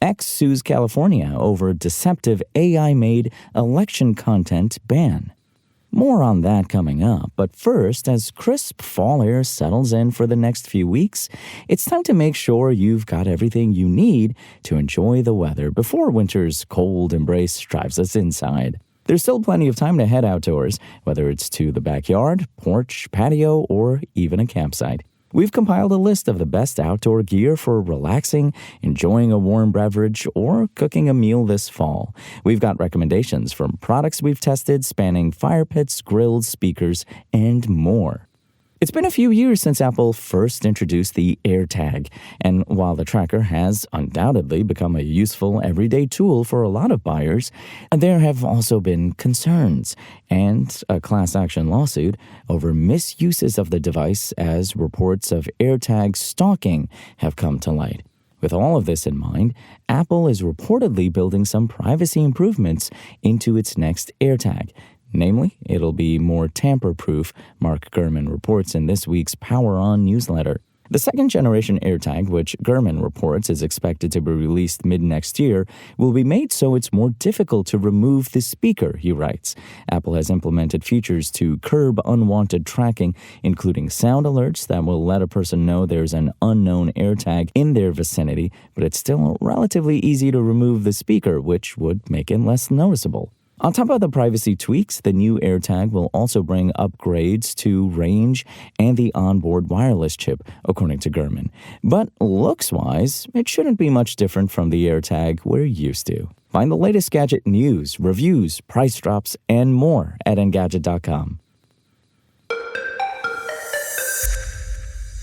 X sues California over deceptive AI-made election content ban. More on that coming up, but first, as crisp fall air settles in for the next few weeks, it's time to make sure you've got everything you need to enjoy the weather before winter's cold embrace drives us inside. There's still plenty of time to head outdoors, whether it's to the backyard, porch, patio, or even a campsite. We've compiled a list of the best outdoor gear for relaxing, enjoying a warm beverage, or cooking a meal this fall. We've got recommendations from products we've tested spanning fire pits, grills, speakers, and more. It's been a few years since Apple first introduced the AirTag, and while the tracker has undoubtedly become a useful everyday tool for a lot of buyers, there have also been concerns and a class action lawsuit over misuses of the device as reports of AirTag stalking have come to light. With all of this in mind, Apple is reportedly building some privacy improvements into its next AirTag. Namely, it'll be more tamper-proof, Mark Gurman reports in this week's Power On newsletter. The second-generation AirTag, which Gurman reports is expected to be released mid-next year, will be made so it's more difficult to remove the speaker, he writes. Apple has implemented features to curb unwanted tracking, including sound alerts that will let a person know there's an unknown AirTag in their vicinity, but it's still relatively easy to remove the speaker, which would make it less noticeable. On top of the privacy tweaks, the new AirTag will also bring upgrades to range and the onboard wireless chip, according to Gurman. But looks-wise, it shouldn't be much different from the AirTag we're used to. Find the latest gadget news, reviews, price drops, and more at Engadget.com.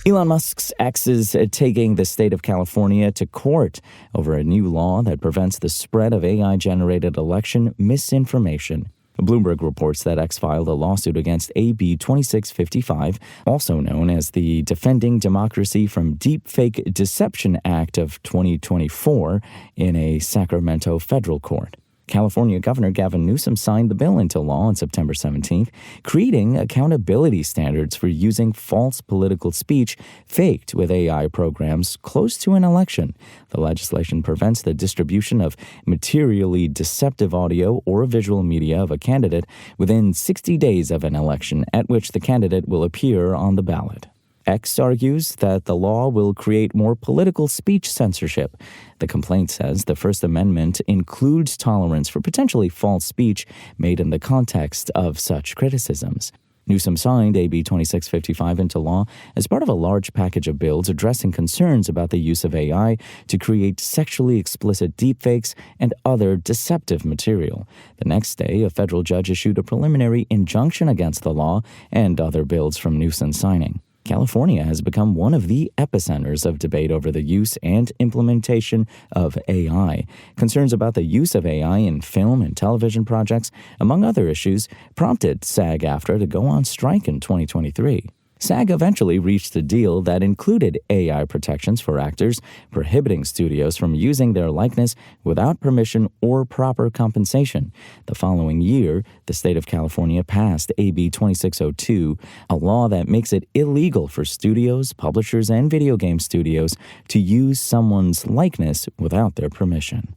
Elon Musk's X is taking the state of California to court over a new law that prevents the spread of AI-generated election misinformation. Bloomberg reports that X filed a lawsuit against AB 2655, also known as the Defending Democracy from Deepfake Deception Act of 2024, in a Sacramento federal court. California Governor Gavin Newsom signed the bill into law on September 17th, creating accountability standards for using false political speech faked with AI programs close to an election. The legislation prevents the distribution of materially deceptive audio or visual media of a candidate within 60 days of an election at which the candidate will appear on the ballot. X argues that the law will create more political speech censorship. The complaint says the First Amendment includes tolerance for potentially false speech made in the context of such criticisms. Newsom signed AB 2655 into law as part of a large package of bills addressing concerns about the use of AI to create sexually explicit deepfakes and other deceptive material. The next day, a federal judge issued a preliminary injunction against the law and other bills from Newsom's signing. California has become one of the epicenters of debate over the use and implementation of AI. Concerns about the use of AI in film and television projects, among other issues, prompted SAG-AFTRA to go on strike in 2023. SAG eventually reached a deal that included AI protections for actors, prohibiting studios from using their likeness without permission or proper compensation. The following year, the state of California passed AB 2602, a law that makes it illegal for studios, publishers, and video game studios to use someone's likeness without their permission.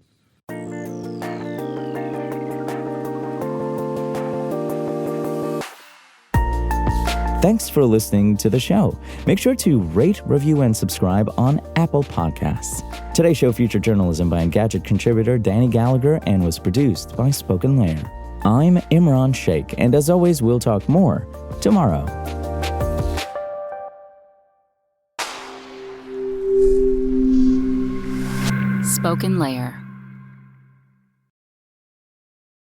Thanks for listening to the show. Make sure to rate, review, and subscribe on Apple Podcasts. Today's show featured journalism by Engadget contributor Danny Gallagher and was produced by Spoken Layer. I'm Imran Sheikh, and as always, we'll talk more tomorrow. Spoken Layer.